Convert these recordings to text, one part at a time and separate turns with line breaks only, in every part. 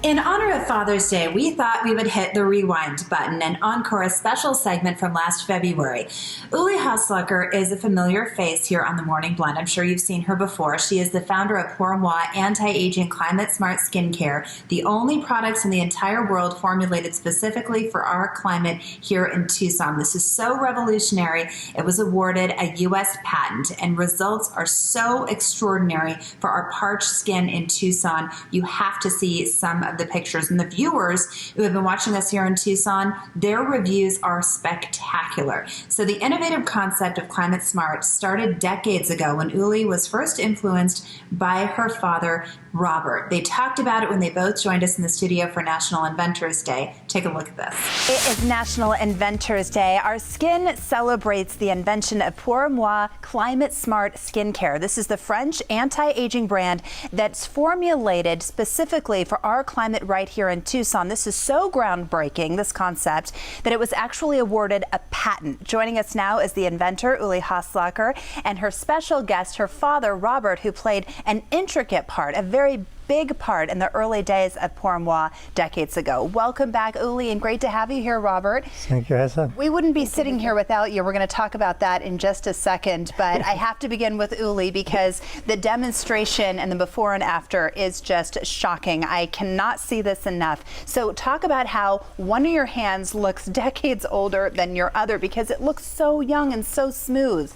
In honor of Father's Day, we thought we would hit the rewind button and encore a special segment from last February. Uli Haslucker is a familiar face here on The Morning Blend. I'm sure you've seen her before. She is the founder of Pour Moi Anti-Aging Climate Smart Skincare, the only products in the entire world formulated specifically for our climate here in Tucson. This is so revolutionary. It was awarded a U.S. patent, and results are so extraordinary for our parched skin in Tucson. You have to see some of the pictures, and the viewers who have been watching us here in Tucson, their reviews are spectacular. So the innovative concept of Climate Smart started decades ago when Uli was first influenced by her father, Robert. They talked about it when they both joined us in the studio for National Inventors Day. Take a look at this.
It is National Inventors Day. Our skin celebrates the invention of Pour Moi Climate Smart Skincare. This is the French anti-aging brand that's formulated specifically for our climate right here in Tucson. This is so groundbreaking, this concept, that it was actually awarded a patent. Joining us now is the inventor, Uli Haslucker, and her special guest, her father, Robert, who played an intricate part, a very big part in the early days of Pour Moi decades ago. Welcome back, Uli, and great to have you here, Robert.
Thank you, Asa.
We wouldn't be sitting here without you. We're going to talk about that in just a second, but I have to begin with Uli because the demonstration and the before and after is just shocking. I cannot see this enough. So talk about how one of your hands looks decades older than your other because it looks so young and so smooth.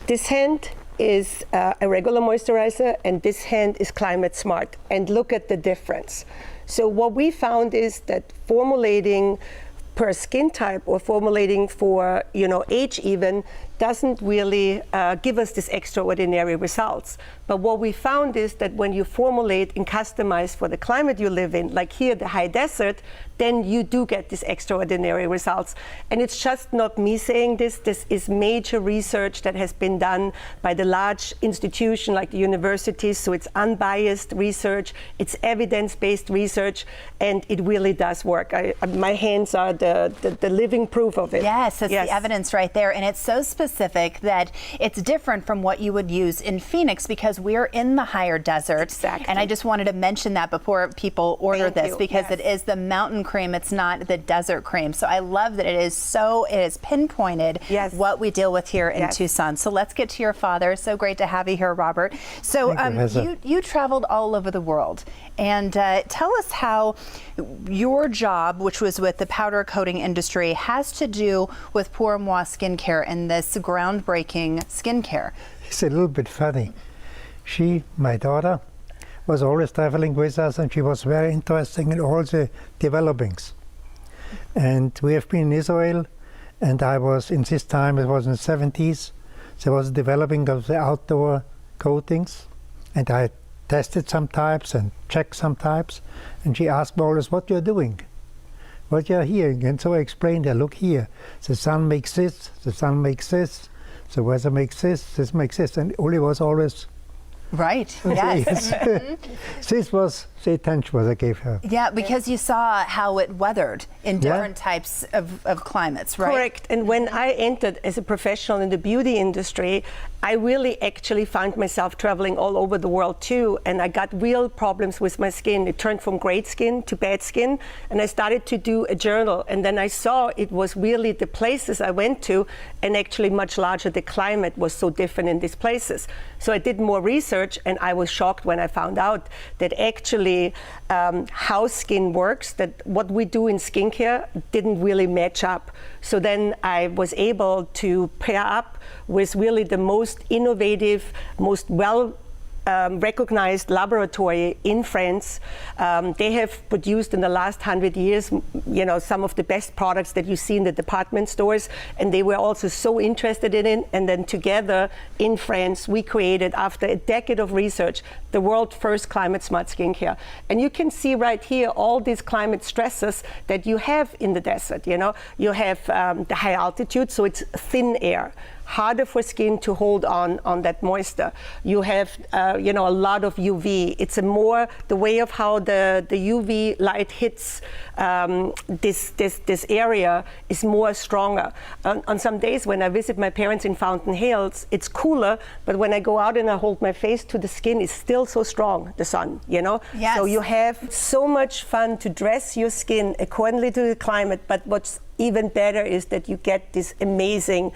This hand is a regular moisturizer, and this hand is Climate Smart. And look at the difference. So what we found is that formulating per skin type or formulating for age even doesn't really give us this extraordinary results. But what we found is that when you formulate and customize for the climate you live in, like here, the high desert, then you do get these extraordinary results. And it's just not me saying this. This is major research that has been done by the large institution like the universities. So it's unbiased research, it's evidence-based research, and it really does work. My hands are the living proof of it.
Yes, it's the evidence right there. And it's so specific that it's different from what you would use in Phoenix because we're in the higher desert.
Exactly.
And I just wanted to mention that before people order this because it is the mountain cream, it's not the desert cream. So I love that it is pinpointed what we deal with here in Tucson. So let's get to your father. So great to have you here, Robert. So you traveled all over the world. And tell us how your job, which was with the powder coating industry, has to do with Pour Moi Skincare and this groundbreaking skincare.
It's a little bit funny. My daughter, was always traveling with us, and she was very interested in all the developings. And we have been in Israel, and I was, in this time, it was in the 70s, there was a developing of the outdoor coatings, and I tested some types and checked some types, and she asked me always, what you're doing, what you're hearing. And so I explained her, look here, the sun makes this, the sun makes this, the weather makes this makes this. And Uli was always
right, yes.
This was the attention what I gave her.
Yeah, because you saw how it weathered in different types of climates, right?
Correct. And when I entered as a professional in the beauty industry, I really actually found myself traveling all over the world too, and I got real problems with my skin. It turned from great skin to bad skin, and I started to do a journal, and then I saw it was really the places I went to, and actually much larger, the climate was so different in these places. So I did more research, and I was shocked when I found out that actually how skin works, that what we do in skincare didn't really match up. So then I was able to pair up with really the most innovative, most recognized laboratory in France. They have produced in the last 100 years, some of the best products that you see in the department stores, and they were also so interested in it. And then together in France, we created, after a decade of research, the world's first climate smart skincare. And you can see right here all these climate stresses that you have in the desert. You have the high altitude, so it's thin air. harder for skin to hold on that moisture. You have, a lot of UV. It's the way of how the UV light hits this area is more stronger. On some days when I visit my parents in Fountain Hills, it's cooler, but when I go out and I hold my face to the skin, it's still so strong, the sun,
Yes.
So you have so much fun to dress your skin accordingly to the climate, but what's even better is that you get this amazing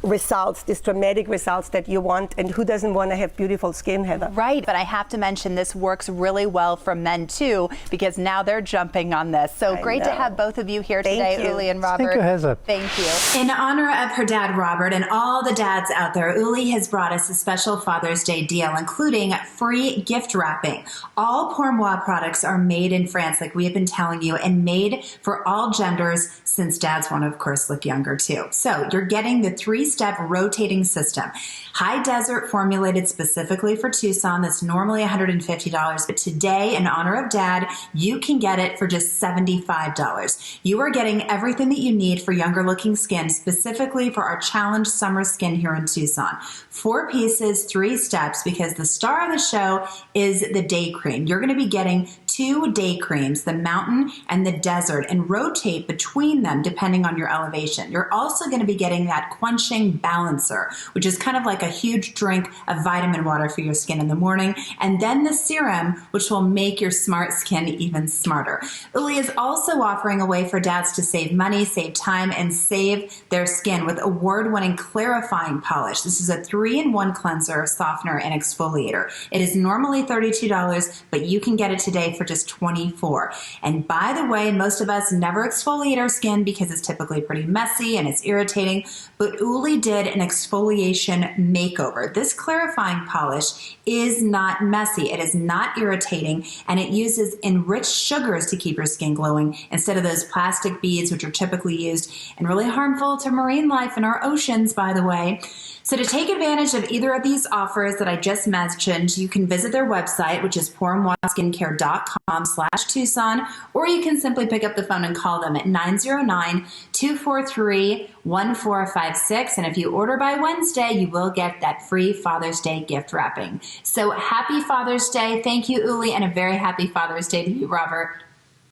results, these dramatic results that you want. And who doesn't want to have beautiful skin, Heather?
Right, but I have to mention this works really well for men too, because now they're jumping on this. So great to have both of you here today, Uli and Robert.
Thank you, Heather.
Thank you.
In honor of her dad, Robert, and all the dads out there, Uli has brought us a special Father's Day deal, including free gift wrapping. All Pour Moi products are made in France, like we have been telling you, and made for all genders, since dads want to, of course, look younger too. So you're getting the 3-step rotating system. High desert formulated specifically for Tucson. That's normally $150, but today, in honor of Dad, you can get it for just $75. You are getting everything that you need for younger looking skin, specifically for our challenge summer skin here in Tucson. 4 pieces, 3 steps, because the star of the show is the day cream. You're going to be getting 2 day creams, the mountain and the desert, and rotate between them depending on your elevation. You're also going to be getting that quenching balancer, which is kind of like a huge drink of vitamin water for your skin in the morning, and then the serum, which will make your smart skin even smarter. Uli is also offering a way for dads to save money, save time, and save their skin with award-winning clarifying polish. This is a 3-in-1 cleanser, softener, and exfoliator. It is normally $32, but you can get it today for just $24. And by the way, most of us never exfoliate our skin because it's typically pretty messy and it's irritating, but Uli did an exfoliation makeover. This clarifying polish is not messy, it is not irritating, and it uses enriched sugars to keep your skin glowing instead of those plastic beads, which are typically used and really harmful to marine life in our oceans, by the way. So to take advantage of either of these offers that I just mentioned, you can visit their website, which is pourmoiskincare.com/Tucson, or you can simply pick up the phone and call them at 909-243-1456. And if you order by Wednesday, you will get that free Father's Day gift wrapping. So happy Father's Day. Thank you, Uli, and a very happy Father's Day to you, Robert.